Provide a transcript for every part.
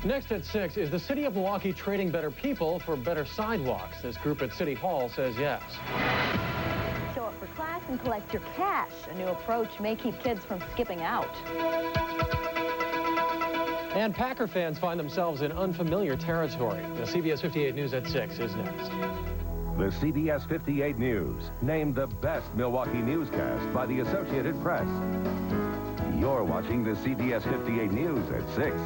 Next at 6, is the city of Milwaukee trading better people for better sidewalks? This group at City Hall says yes. Show up for class and collect your cash. A new approach may keep kids from skipping out. And Packer fans find themselves in unfamiliar territory. The CBS 58 News at 6 is next. The CBS 58 News, named the best Milwaukee newscast by the Associated Press. You're watching the CBS 58 News at 6.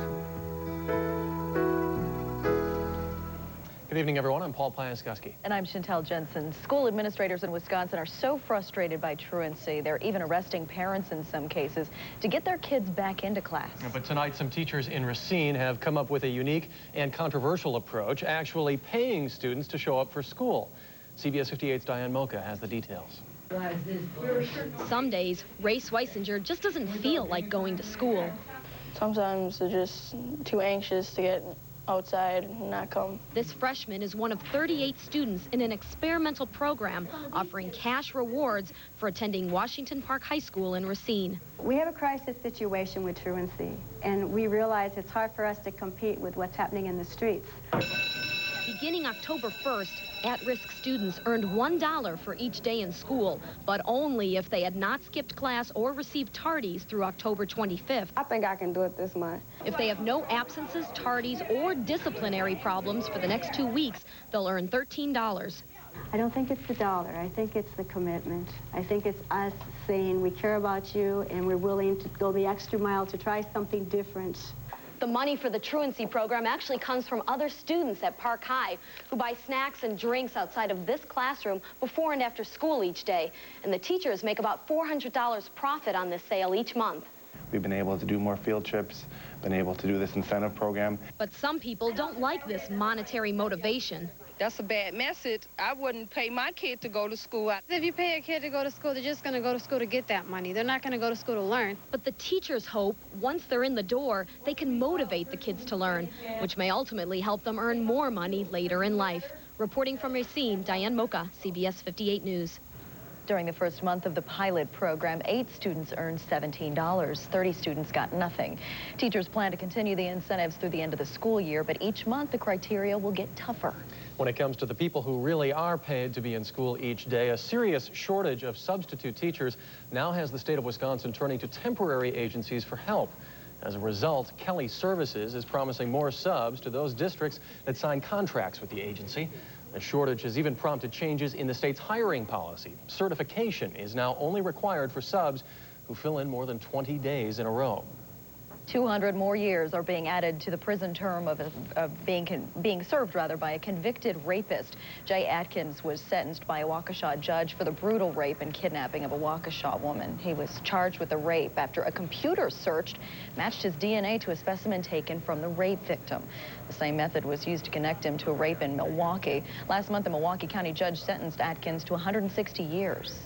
Good evening, everyone. I'm Paul Piaskowski. And I'm Chantel Jensen. School administrators in Wisconsin are so frustrated by truancy, they're even arresting parents in some cases to get their kids back into class. But tonight, some teachers in Racine have come up with a unique and controversial approach, actually paying students to show up for school. CBS 58's Diane Mocha has the details. Some days, Ray Sweisinger just doesn't feel like going to school. Sometimes they're just too anxious to get outside and not come. This freshman is one of 38 students in an experimental program offering cash rewards for attending Washington Park High School in Racine. We have a crisis situation with truancy, and we realize it's hard for us to compete with what's happening in the streets. Beginning October 1st, at-risk students earned $1 for each day in school, but only if they had not skipped class or received tardies through October 25th. I think I can do it this month. If they have no absences, tardies, or disciplinary problems for the next 2 weeks, they'll earn $13. I don't think it's the dollar. I think it's the commitment. I think it's us saying we care about you and we're willing to go the extra mile to try something different. The money for the truancy program actually comes from other students at Park High who buy snacks and drinks outside of this classroom before and after school each day. And the teachers make about $400 profit on this sale each month. We've been able to do more field trips, been able to do this incentive program. But some people don't like this monetary motivation. That's a bad message. I wouldn't pay my kid to go to school. If you pay a kid to go to school, they're just going to go to school to get that money. They're not going to go to school to learn. But the teachers hope once they're in the door, they can motivate the kids to learn, which may ultimately help them earn more money later in life. Reporting from Racine, Diane Mocha, CBS 58 News. During the first month of the pilot program, 8 students earned $17. 30 students got nothing. Teachers plan to continue the incentives through the end of the school year, but each month the criteria will get tougher. When it comes to the people who really are paid to be in school each day, a serious shortage of substitute teachers now has the state of Wisconsin turning to temporary agencies for help. As a result, Kelly Services is promising more subs to those districts that sign contracts with the agency. The shortage has even prompted changes in the state's hiring policy. Certification is now only required for subs who fill in more than 20 days in a row. 200 more years are being added to the prison term of being served by a convicted rapist. Jay Atkins was sentenced by a Waukesha judge for the brutal rape and kidnapping of a Waukesha woman. He was charged with the rape after a computer searched matched his DNA to a specimen taken from the rape victim. The same method was used to connect him to a rape in Milwaukee. Last month, a Milwaukee County judge sentenced Atkins to 160 years.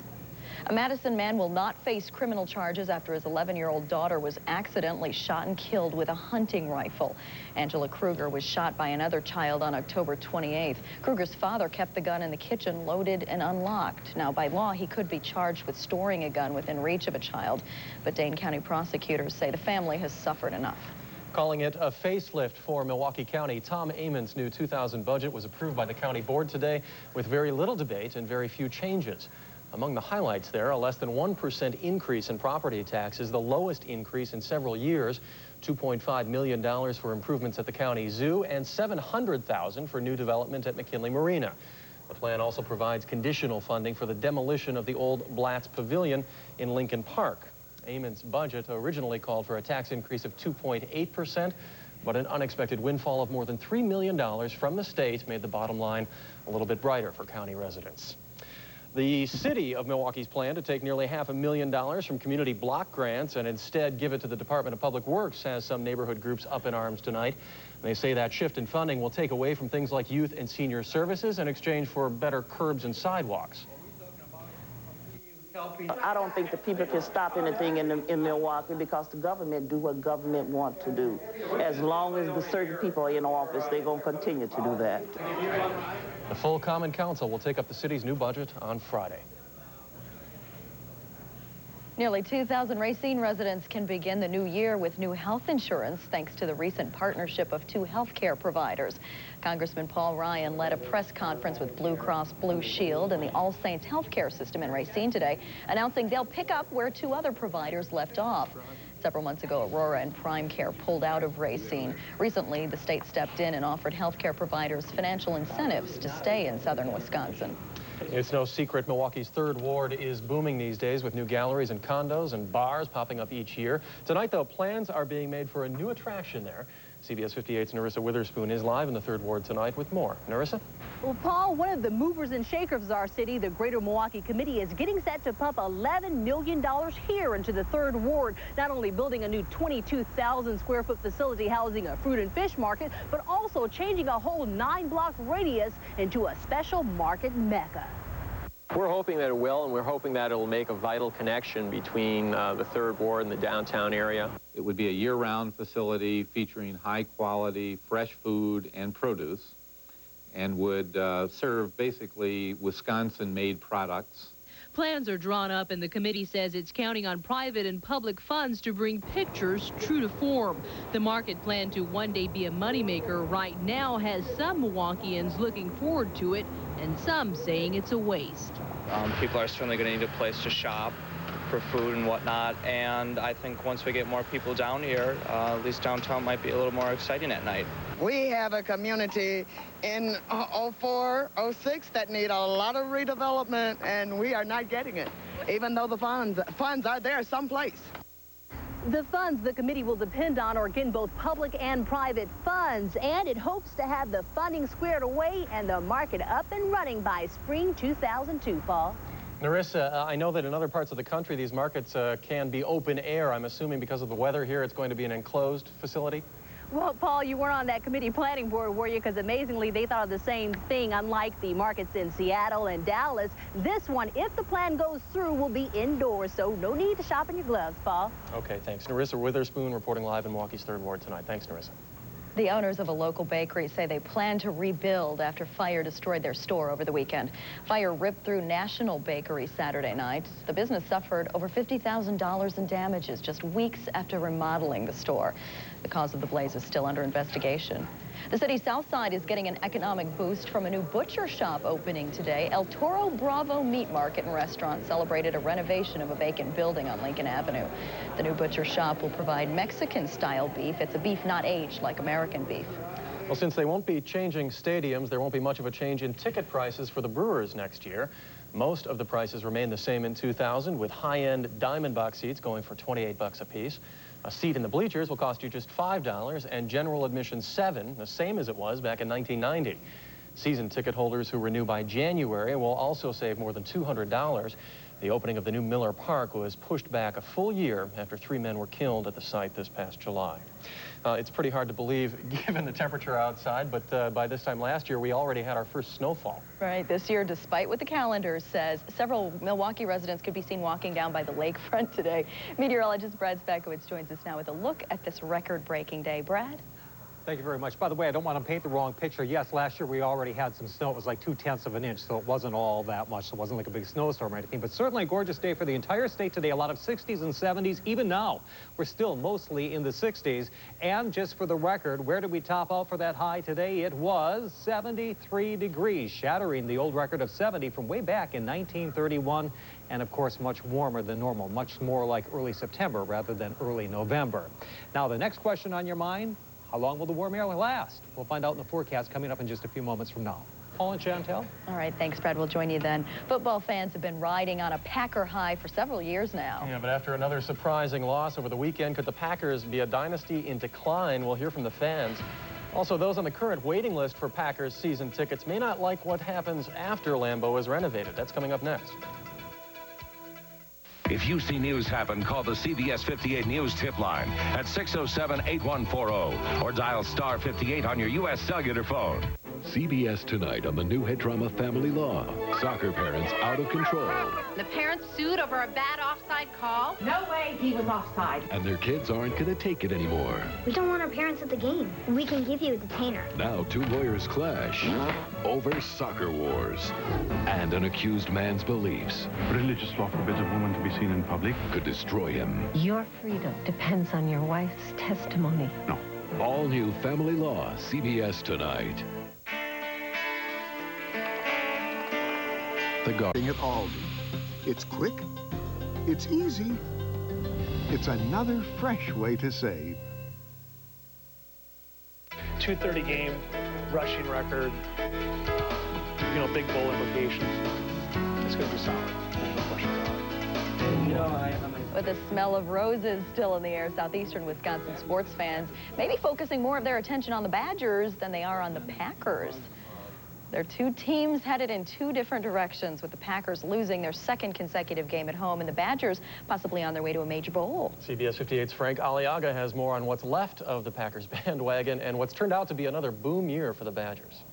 A Madison man will not face criminal charges after his 11-year-old daughter was accidentally shot and killed with a hunting rifle. Angela Kruger was shot by another child on October 28th. Kruger's father kept the gun in the kitchen loaded and unlocked. Now, by law, he could be charged with storing a gun within reach of a child, but Dane County prosecutors say the family has suffered enough. Calling it a facelift for Milwaukee County, Tom Amon's new 2000 budget was approved by the county board today with very little debate and very few changes. Among the highlights there, a less than 1% increase in property taxes, the lowest increase in several years, $2.5 million for improvements at the county zoo, and $700,000 for new development at McKinley Marina. The plan also provides conditional funding for the demolition of the old Blatz Pavilion in Lincoln Park. Amon's budget originally called for a tax increase of 2.8%, but an unexpected windfall of more than $3 million from the state made the bottom line a little bit brighter for county residents. The city of Milwaukee's plan to take nearly $500,000 from community block grants and instead give it to the Department of Public Works has some neighborhood groups up in arms tonight. They say that shift in funding will take away from things like youth and senior services in exchange for better curbs and sidewalks. I don't think the people can stop anything in Milwaukee because the government do what government want to do. As long as the certain people are in office, they're going to continue to do that. The full Common Council will take up the city's new budget on Friday. Nearly 2,000 Racine residents can begin the new year with new health insurance thanks to the recent partnership of two health care providers. Congressman Paul Ryan led a press conference with Blue Cross Blue Shield and the All Saints healthcare system in Racine today, announcing they'll pick up where two other providers left off. Several months ago, Aurora and Prime Care pulled out of Racine. Recently, the state stepped in and offered healthcare providers financial incentives to stay in southern Wisconsin. It's no secret Milwaukee's 3rd Ward is booming these days with new galleries and condos and bars popping up each year. Tonight, though, plans are being made for a new attraction there. CBS 58's Narissa Witherspoon is live in the 3rd Ward tonight with more. Narissa? Well, Paul, one of the movers and shakers of our city, the Greater Milwaukee Committee, is getting set to pump $11 million here into the 3rd Ward, not only building a new 22,000 square foot facility housing a fruit and fish market, but also changing a whole 9-block radius into a special market mecca. We're hoping that it will, and we're hoping that it'll make a vital connection between the 3rd Ward and the downtown area. It would be a year-round facility featuring high-quality, fresh food and produce, and would serve basically Wisconsin-made products. Plans are drawn up, and the committee says it's counting on private and public funds to bring pictures true to form. The market plan to one day be a moneymaker right now has some Milwaukeeans looking forward to it, and some saying it's a waste. People are certainly going to need a place to shop for food and whatnot, and I think once we get more people down here, at least downtown might be a little more exciting at night. We have a community in 04, 06 that need a lot of redevelopment, and we are not getting it, even though the funds are there someplace. The funds the committee will depend on are, again, both public and private funds, and it hopes to have the funding squared away and the market up and running by spring 2002, Paul. Narissa, I know that in other parts of the country these markets can be open air. I'm assuming because of the weather here it's going to be an enclosed facility? Well, Paul, you weren't on that committee planning board, were you? Because amazingly, they thought of the same thing. Unlike the markets in Seattle and Dallas, this one, if the plan goes through, will be indoors, so no need to shop in your gloves, Paul. Okay, thanks. Narissa Witherspoon reporting live in Milwaukee's 3rd Ward tonight. Thanks, Narissa. The owners of a local bakery say they plan to rebuild after fire destroyed their store over the weekend. Fire ripped through National Bakery Saturday night. The business suffered over $50,000 in damages just weeks after remodeling the store. The cause of the blaze is still under investigation. The city's south side is getting an economic boost from a new butcher shop opening today. El Toro Bravo Meat Market and Restaurant celebrated a renovation of a vacant building on Lincoln Avenue. The new butcher shop will provide Mexican-style beef. It's a beef not aged like American beef. Well, since they won't be changing stadiums, there won't be much of a change in ticket prices for the Brewers next year. Most of the prices remain the same in 2000, with high-end diamond box seats going for $28 a piece. A seat in the bleachers will cost you just $5 and general admission $7, the same as it was back in 1990. Season ticket holders who renew by January will also save more than $200. The opening of the new Miller Park was pushed back a full year after 3 men were killed at the site this past July. It's pretty hard to believe given the temperature outside, but by this time last year, we already had our first snowfall. Right, this year, despite what the calendar says, several Milwaukee residents could be seen walking down by the lakefront today. Meteorologist Brad Spakowitz joins us now with a look at this record-breaking day. Brad? Thank you very much. By the way, I don't want to paint the wrong picture. Yes, last year we already had some snow. It was like 2/10 of an inch, so it wasn't all that much. So it wasn't like a big snowstorm or anything, but certainly a gorgeous day for the entire state today. A lot of 60s and 70s. Even now, we're still mostly in the 60s. And just for the record, where did we top out for that high today? It was 73 degrees, shattering the old record of 70 from way back in 1931. And of course, much warmer than normal, much more like early September rather than early November. Now, the next question on your mind: how long will the warm air last? We'll find out in the forecast coming up in just a few moments from now. Paul and Chantel? All right, thanks, Brad. We'll join you then. Football fans have been riding on a Packer high for several years now. Yeah, but after another surprising loss over the weekend, could the Packers be a dynasty in decline? We'll hear from the fans. Also, those on the current waiting list for Packers season tickets may not like what happens after Lambeau is renovated. That's coming up next. If you see news happen, call the CBS 58 News tip line at 607-8140 or dial *58 on your U.S. cellular phone. CBS tonight on the new hit drama Family Law. Soccer parents out of control. The parents sued over a bad offside call. No way he was offside. And their kids aren't going to take it anymore. We don't want our parents at the game. We can give you a detainer. Now two lawyers clash over soccer wars. And an accused man's beliefs. Religious law forbids a woman to be seen in public. Could destroy him. Your freedom depends on your wife's testimony. No. All new Family Law, CBS tonight. The garden at Aldi. It's quick, it's easy, it's another fresh way to save. 230 game, rushing record, big bowl implications. It's going to be solid. There's no question about it. With the smell of roses still in the air, southeastern Wisconsin sports fans may be focusing more of their attention on the Badgers than they are on the Packers. There are two teams headed in two different directions, with the Packers losing their second consecutive game at home and the Badgers possibly on their way to a major bowl. CBS 58's Frank Aliaga has more on what's left of the Packers bandwagon and what's turned out to be another boom year for the Badgers.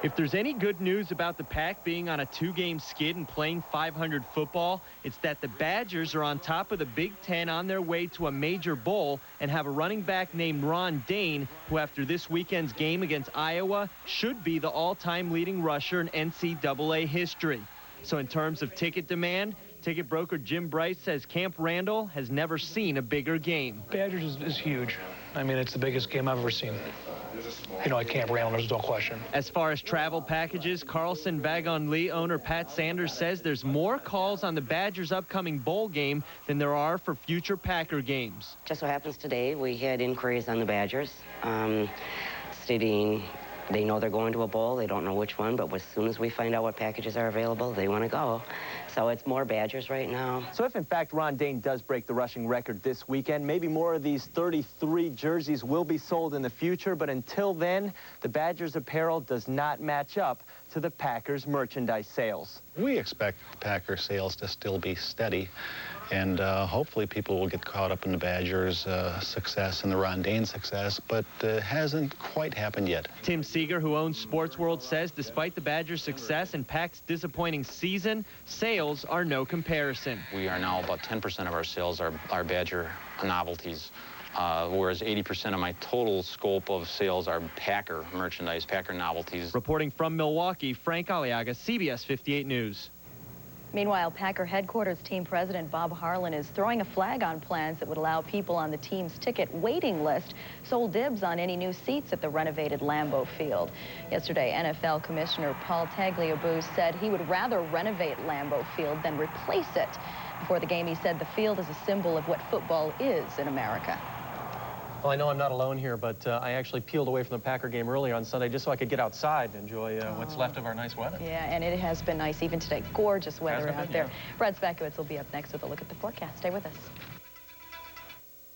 If there's any good news about the Pack being on a two-game skid and playing 500 football, it's that the Badgers are on top of the Big Ten on their way to a major bowl and have a running back named Ron Dane, who after this weekend's game against Iowa should be the all-time leading rusher in NCAA history. So in terms of ticket demand, ticket broker Jim Bryce says Camp Randall has never seen a bigger game. Badgers is huge. I mean, it's the biggest game I've ever seen. At Camp Randall, there's no question. As far as travel packages, Carlson Wagon Lee owner Pat Sanders says there's more calls on the Badgers' upcoming bowl game than there are for future Packer games. Just so happens today we had inquiries on the Badgers stating they know they're going to a bowl. They don't know which one, but as soon as we find out what packages are available, they want to go. So it's more Badgers right now. So if, in fact, Ron Dane does break the rushing record this weekend, maybe more of these 33 jerseys will be sold in the future. But until then, the Badgers apparel does not match up to the Packers merchandise sales. We expect Packer sales to still be steady. And hopefully people will get caught up in the Badgers' success and the Ron Dane success, but it hasn't quite happened yet. Tim Seeger, who owns Sports World, says despite the Badgers' success and Pac's disappointing season, sales are no comparison. We are now about 10% of our sales are Badger novelties, whereas 80% of my total scope of sales are Packer merchandise, Packer novelties. Reporting from Milwaukee, Frank Aliaga, CBS 58 News. Meanwhile, Packer headquarters team president Bob Harlan is throwing a flag on plans that would allow people on the team's ticket waiting list sole dibs on any new seats at the renovated Lambeau Field. Yesterday, NFL Commissioner Paul Tagliabue said he would rather renovate Lambeau Field than replace it. Before the game, he said the field is a symbol of what football is in America. Well, I know I'm not alone here, but I actually peeled away from the Packer game earlier on Sunday just so I could get outside and enjoy what's left of our nice weather. Yeah, and it has been nice even today. Gorgeous weather out there. Yeah. Brad Spakowitz will be up next with a look at the forecast. Stay with us.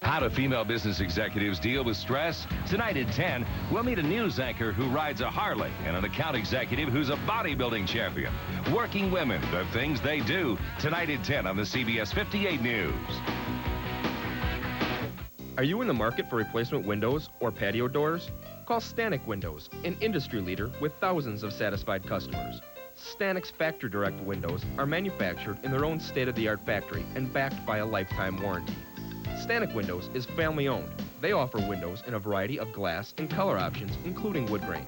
How do female business executives deal with stress? Tonight at 10, we'll meet a news anchor who rides a Harley and an account executive who's a bodybuilding champion. Working women, the things they do. Tonight at 10 on the CBS 58 News. Are you in the market for replacement windows or patio doors? Call STANEK Windows, an industry leader with thousands of satisfied customers. STANEK's factory direct windows are manufactured in their own state-of-the-art factory and backed by a lifetime warranty. STANEK Windows is family-owned. They offer windows in a variety of glass and color options, including wood grain.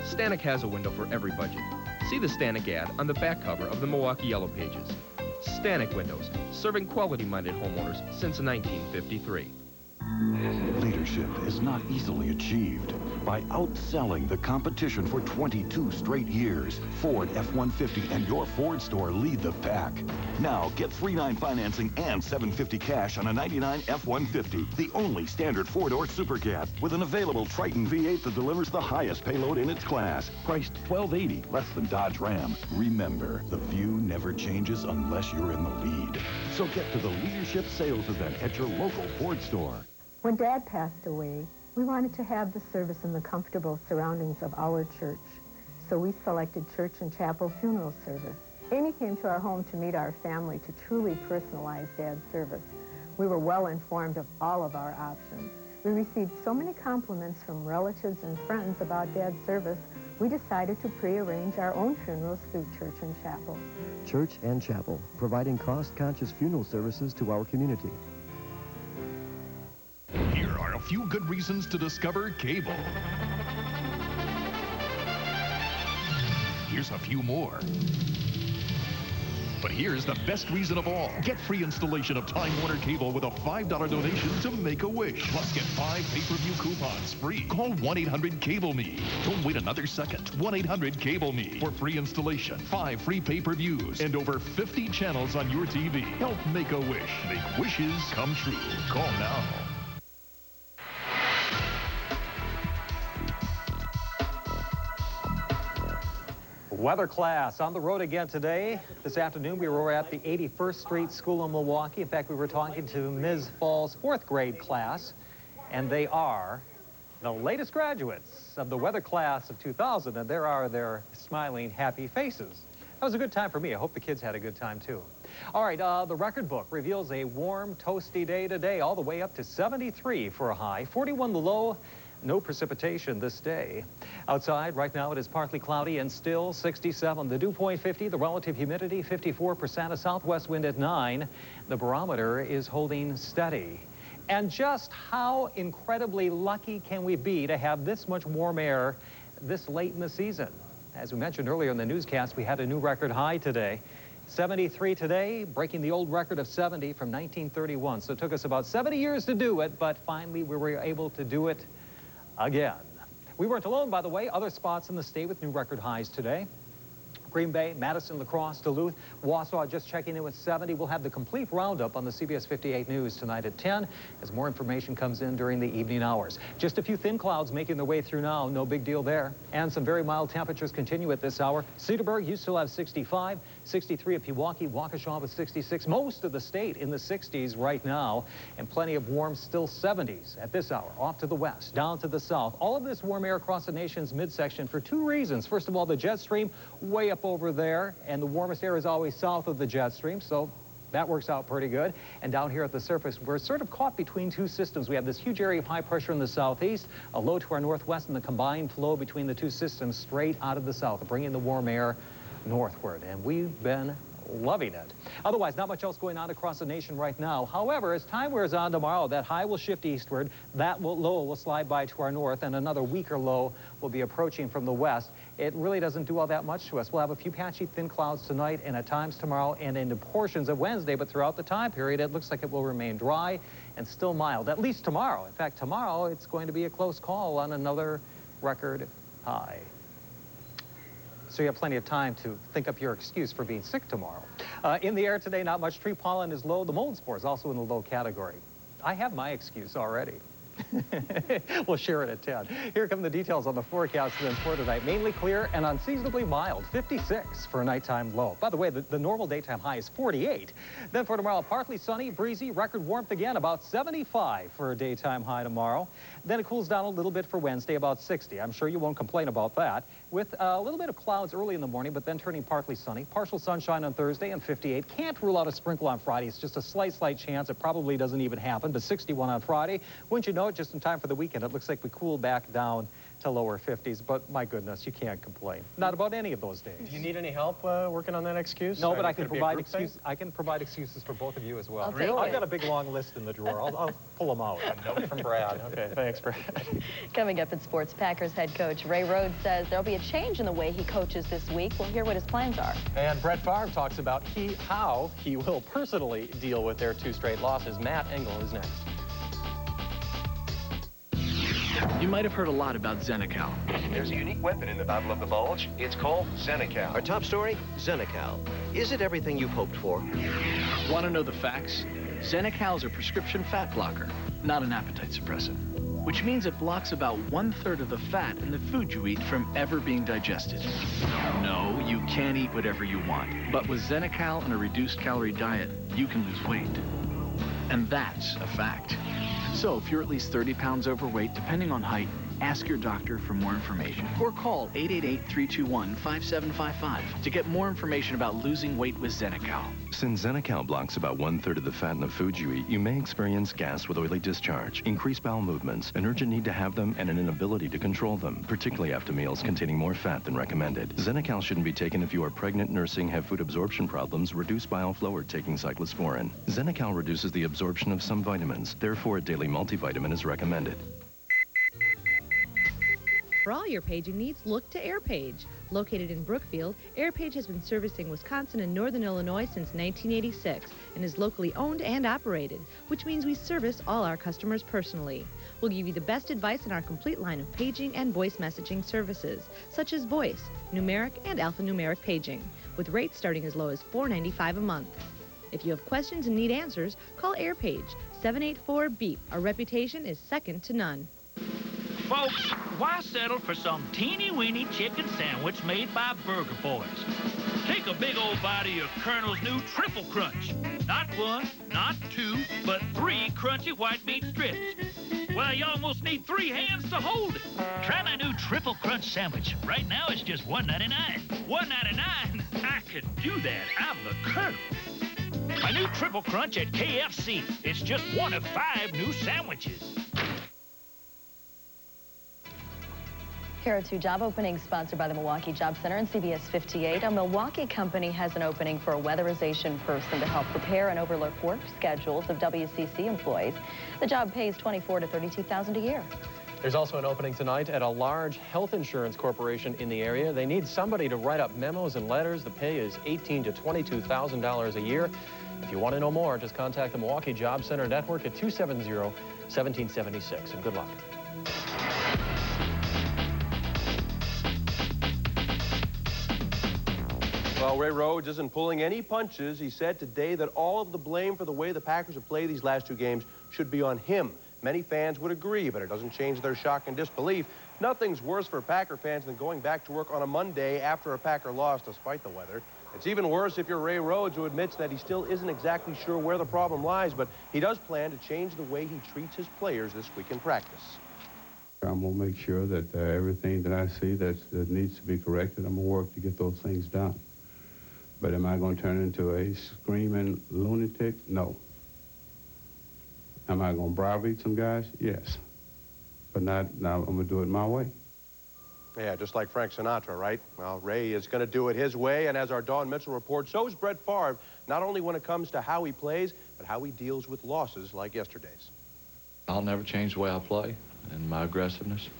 STANEK has a window for every budget. See the STANEK ad on the back cover of the Milwaukee Yellow Pages. STANEK Windows, serving quality-minded homeowners since 1953. Leadership is not easily achieved. By outselling the competition for 22 straight years, Ford F-150 and your Ford store lead the pack. Now, get $3.9 financing and $750 cash on a '99 F-150, the only standard four-door super cab with an available Triton V8 that delivers the highest payload in its class. Priced $1,280, less than Dodge Ram. Remember, the view never changes unless you're in the lead. So get to the leadership sales event at your local Ford store. When Dad passed away, we wanted to have the service in the comfortable surroundings of our church, so we selected Church and Chapel Funeral Service. Amy came to our home to meet our family to truly personalize Dad's service. We were well informed of all of our options. We received so many compliments from relatives and friends about Dad's service, we decided to pre-arrange our own funerals through Church and Chapel. Church and Chapel, providing cost-conscious funeral services to our community. Here are a few good reasons to discover cable. Here's a few more. But here's the best reason of all. Get free installation of Time Warner Cable with a $5 donation to Make-A-Wish. Plus, get 5 pay-per-view coupons free. Call 1-800-CABLE-ME. Don't wait another second. 1-800-CABLE-ME for free installation, 5 free pay-per-views, and over 50 channels on your TV. Help Make-A-Wish. Make wishes come true. Call now. Weather class on the road again today. This afternoon we were at the 81st Street School in Milwaukee. In fact, we were talking to Ms. Fall's 4th grade class, and they are the latest graduates of the weather class of 2000, and there are their smiling, happy faces. That was a good time for me. I hope the kids had a good time too. All right, the record book reveals a warm, toasty day today, all the way up to 73 for a high, 41 the low. No precipitation this day. Outside right now it is partly cloudy and still 67. The dew point 50, the relative humidity 54%, a southwest wind at 9. The barometer is holding steady. And just how incredibly lucky can we be to have this much warm air this late in the season? As we mentioned earlier in the newscast, we had a new record high today. 73 today, breaking the old record of 70 from 1931. So it took us about 70 years to do it, but finally we were able to do it again. We weren't alone, by the way. Other spots in the state with new record highs today. Green Bay, Madison, La Crosse, Duluth, Wausau just checking in with 70. We'll have the complete roundup on the CBS 58 News tonight at 10 as more information comes in during the evening hours. Just a few thin clouds making their way through now. No big deal there. And some very mild temperatures continue at this hour. Cedarburg, you still have 65, 63 at Pewaukee, Waukesha with 66. Most of the state in the 60s right now, and plenty of warm, still 70s at this hour. Off to the west, down to the south. All of this warm air across the nation's midsection for 2 reasons. First of all, the jet stream way up over there, and the warmest air is always south of the jet stream, so that works out pretty good. And down here at the surface, we're sort of caught between 2 systems. We have this huge area of high pressure in the southeast, a low to our northwest, and the combined flow between the 2 systems straight out of the south, bringing the warm air northward. And we've been loving it. Otherwise, not much else going on across the nation right now. However, as time wears on tomorrow, that high will shift eastward, that low will slide by to our north, and another weaker low will be approaching from the west. It really doesn't do all that much to us. We'll have a few patchy thin clouds tonight and at times tomorrow and into portions of Wednesday, but throughout the time period, it looks like it will remain dry and still mild, at least tomorrow. In fact, tomorrow it's going to be a close call on another record high. So you have plenty of time to think up your excuse for being sick tomorrow. In the air today, not much. Tree pollen is low. The mold spore is also in the low category. I have my excuse already. We'll share it at 10. Here come the details on the forecast then for tonight. Mainly clear and unseasonably mild. 56 for a nighttime low. By the way, the normal daytime high is 48. Then for tomorrow, partly sunny, breezy, record warmth again, about 75 for a daytime high tomorrow. Then it cools down a little bit for Wednesday, about 60. I'm sure you won't complain about that. With a little bit of clouds early in the morning, but then turning partly sunny. Partial sunshine on Thursday and 58. Can't rule out a sprinkle on Friday. It's just a slight chance. It probably doesn't even happen, but 61 on Friday. Wouldn't you know it, just in time for the weekend, it looks like we cool back down to lower 50s, but my goodness, you can't complain. Not about any of those days. Do you need any help working on that excuse? No, but I can provide excuses for both of you as well. Really? I've got a big long list in the drawer. I'll pull them out. A note from Brad. Okay, thanks, Brad. Coming up in sports, Packers head coach Ray Rhodes says there'll be a change in the way he coaches this week. We'll hear what his plans are. And Brett Favre talks about how he will personally deal with their 2 straight losses. Matt Engel is next. You might have heard a lot about Xenical. There's a unique weapon in the Battle of the Bulge. It's called Xenical. Our top story, Xenical. Is it everything you've hoped for? Want to know the facts? Xenical is a prescription fat blocker, not an appetite suppressant, which means it blocks about 1/3 of the fat in the food you eat from ever being digested. No, you can't eat whatever you want, but with Xenical and a reduced calorie diet, you can lose weight. And that's a fact. So if you're at least 30 pounds overweight, depending on height, Ask your doctor for more information or call 888-321-5755 to get more information about losing weight with STANEK. Since STANEK blocks about 1/3 of the fat in the food you eat, you may experience gas with oily discharge, increased bowel movements, an urgent need to have them, and an inability to control them, particularly after meals containing more fat than recommended. STANEK shouldn't be taken if you are pregnant, nursing, have food absorption problems, reduce bile flow, or taking cyclosporin. STANEK reduces the absorption of some vitamins. Therefore, a daily multivitamin is recommended. For all your paging needs, look to AirPage. Located in Brookfield, AirPage has been servicing Wisconsin and Northern Illinois since 1986 and is locally owned and operated, which means we service all our customers personally. We'll give you the best advice in our complete line of paging and voice messaging services, such as voice, numeric, and alphanumeric paging, with rates starting as low as $4.95 a month. If you have questions and need answers, call AirPage 784-BEEP. Our reputation is second to none. Folks, why settle for some teeny-weeny chicken sandwich made by Burger Boys? Take a big old bite of your Colonel's new Triple Crunch. Not one, not two, but 3 crunchy white meat strips. Well, you almost need 3 hands to hold it. Try my new Triple Crunch sandwich. Right now, it's just $1.99. $1.99? I could do that. I'm the Colonel. My new Triple Crunch at KFC. It's just one of 5 new sandwiches. Here are 2 job openings sponsored by the Milwaukee Job Center and CBS 58. A Milwaukee company has an opening for a weatherization person to help prepare and overlook work schedules of WCC employees. The job pays $24,000 to $32,000 a year. There's also an opening tonight at a large health insurance corporation in the area. They need somebody to write up memos and letters. The pay is $18,000 to $22,000 a year. If you want to know more, just contact the Milwaukee Job Center Network at 270-1776. And good luck. Well, Ray Rhodes isn't pulling any punches. He said today that all of the blame for the way the Packers have played these last 2 games should be on him. Many fans would agree, but it doesn't change their shock and disbelief. Nothing's worse for Packer fans than going back to work on a Monday after a Packer loss despite the weather. It's even worse if you're Ray Rhodes, who admits that he still isn't exactly sure where the problem lies, but he does plan to change the way he treats his players this week in practice. I'm going to make sure that everything that I see that needs to be corrected, I'm going to work to get those things done. But am I going to turn into a screaming lunatic? No. Am I going to browbeat some guys? Yes. But not now. I'm going to do it my way. Yeah, just like Frank Sinatra, right? Well, Ray is going to do it his way, and as our Dawn Mitchell reports, so is Brett Favre, not only when it comes to how he plays, but how he deals with losses like yesterday's. I'll never change the way I play and my aggressiveness.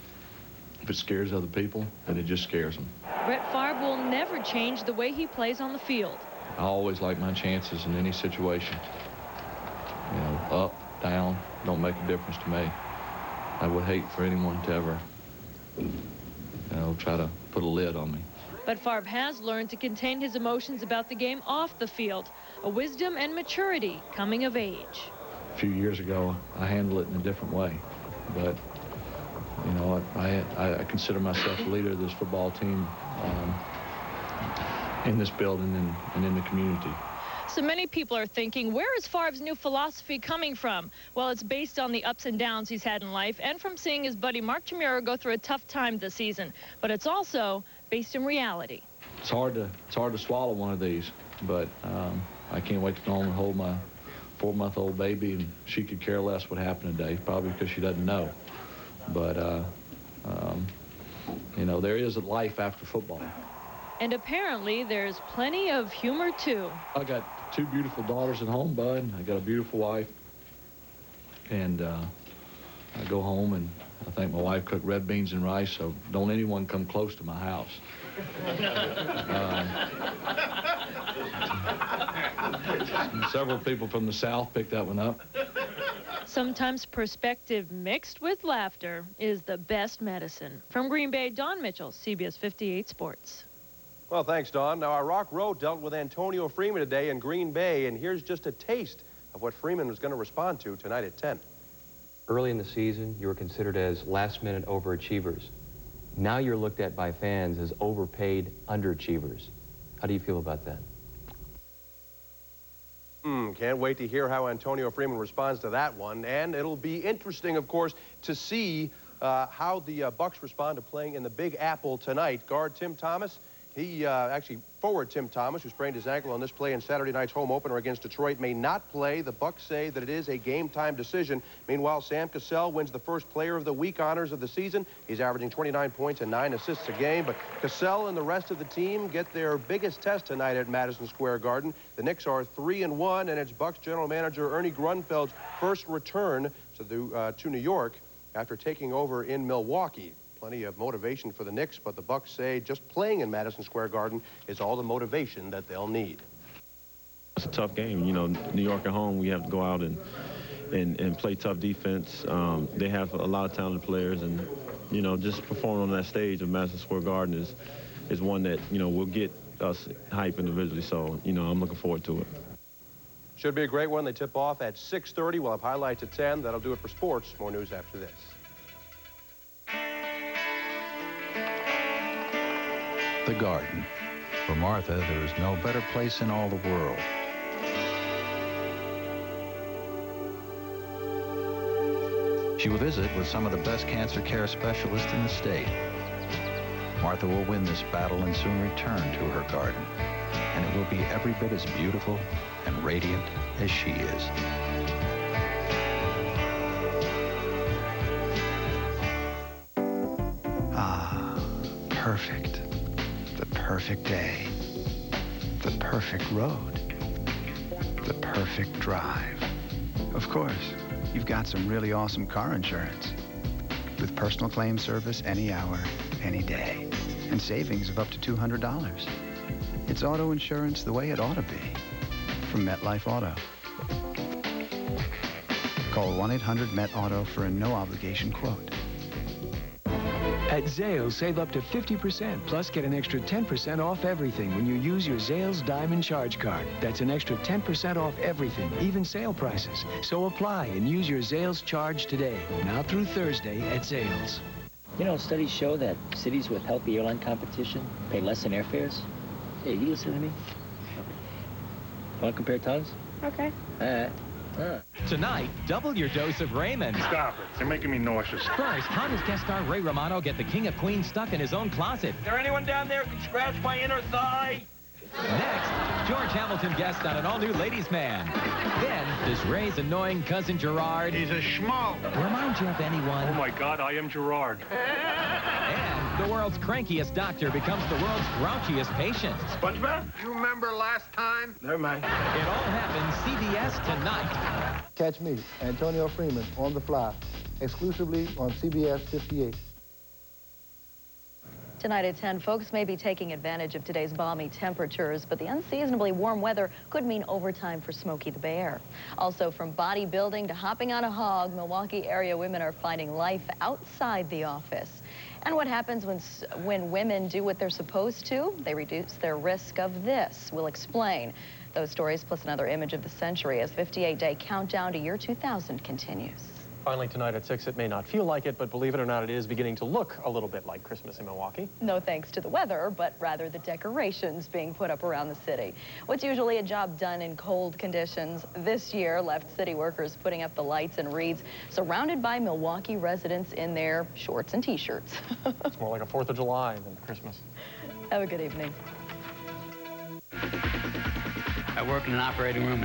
If it scares other people, then it just scares them. Brett Favre will never change the way he plays on the field. I always like my chances in any situation. You know, up, down, don't make a difference to me. I would hate for anyone to ever, try to put a lid on me. But Favre has learned to contain his emotions about the game off the field, a wisdom and maturity coming of age. A few years ago, I handled it in a different way, but you know, I consider myself a leader of this football team in this building and in the community. So many people are thinking, where is Favre's new philosophy coming from? Well, it's based on the ups and downs he's had in life and from seeing his buddy Mark Chmura go through a tough time this season. But it's also based in reality. It's hard to swallow one of these, but I can't wait to go home and hold my 4-month-old baby, and she could care less what happened today, probably because she doesn't know. But, you know, there is a life after football. And apparently there's plenty of humor, too. I got 2 beautiful daughters at home, Bud. I got a beautiful wife. And I go home, and I think my wife cooked red beans and rice, so don't anyone come close to my house. Several people from the South picked that one up. Sometimes perspective mixed with laughter is the best medicine. From Green Bay, Dawn Mitchell, CBS 58 Sports. Well, thanks, Dawn. Now, our Rock Road dealt with Antonio Freeman today in Green Bay, and here's just a taste of what Freeman was going to respond to tonight at 10. Early in the season, you were considered as last-minute overachievers. Now you're looked at by fans as overpaid underachievers. How do you feel about that? Can't wait to hear how Antonio Freeman responds to that one. And it'll be interesting, of course, to see how the Bucks respond to playing in the Big Apple tonight. Guard Tim Thomas, forward Tim Thomas, who sprained his ankle on this play in Saturday night's home opener against Detroit, may not play. The Bucks say that it is a game-time decision. Meanwhile, Sam Cassell wins the first Player of the Week honors of the season. He's averaging 29 points and 9 assists a game. But Cassell and the rest of the team get their biggest test tonight at Madison Square Garden. The Knicks are 3-1, and it's Bucks general manager Ernie Grunfeld's first return to New York after taking over in Milwaukee. Plenty of motivation for the Knicks, but the Bucks say just playing in Madison Square Garden is all the motivation that they'll need. It's a tough game. You know, New York at home, we have to go out and play tough defense. They have a lot of talented players, and, you know, just performing on that stage of Madison Square Garden is one that, you know, will get us hype individually. So, you know, I'm looking forward to it. Should be a great one. They tip off at 6:30. We'll have highlights at 10. That'll do it for sports. More news after this. The garden. For Martha, there is no better place in all the world. She will visit with some of the best cancer care specialists in the state. Martha will win this battle and soon return to her garden. And it will be every bit as beautiful and radiant as she is. Ah, perfect. The perfect day. The perfect road. The perfect drive. Of course, you've got some really awesome car insurance. With personal claim service any hour, any day. And savings of up to $200. It's auto insurance the way it ought to be. From MetLife Auto. Call 1-800-MET-AUTO for a no-obligation quote. At Zales, save up to 50%, plus get an extra 10% off everything when you use your Zales Diamond Charge Card. That's an extra 10% off everything, even sale prices. So apply and use your Zales Charge today, now through Thursday at Zales. You know, studies show that cities with healthy airline competition pay less in airfares. Hey, you listen to me? Want to compare tongues? Okay. Tonight, double your dose of Raymond. Stop it. You're making me nauseous. First, how does guest star Ray Romano get the King of Queens stuck in his own closet? Is there anyone down there who can scratch my inner thigh? Next, George Hamilton guest on an all-new Ladies' Man. Then, does Ray's annoying cousin Gerard... He's a schmo. ...remind you of anyone? Oh, my God, I am Gerard. And the world's crankiest doctor becomes the world's grouchiest patient. SpongeBob? You remember last time? Never mind. It all happens CBS tonight. Catch me, Antonio Freeman, on the fly, exclusively on CBS 58. Tonight at 10, folks may be taking advantage of today's balmy temperatures, but the unseasonably warm weather could mean overtime for Smokey the Bear. Also, from bodybuilding to hopping on a hog, Milwaukee area women are finding life outside the office. And what happens when women do what they're supposed to? They reduce their risk of this. We'll explain. Those stories plus another image of the century as 58-day countdown to year 2000 continues. Finally tonight at 6, it may not feel like it, but believe it or not, it is beginning to look a little bit like Christmas in Milwaukee. No thanks to the weather, but rather the decorations being put up around the city. What's usually a job done in cold conditions this year left city workers putting up the lights and wreaths surrounded by Milwaukee residents in their shorts and T-shirts. It's more like a 4th of July than Christmas. Have a good evening. I work in an operating room.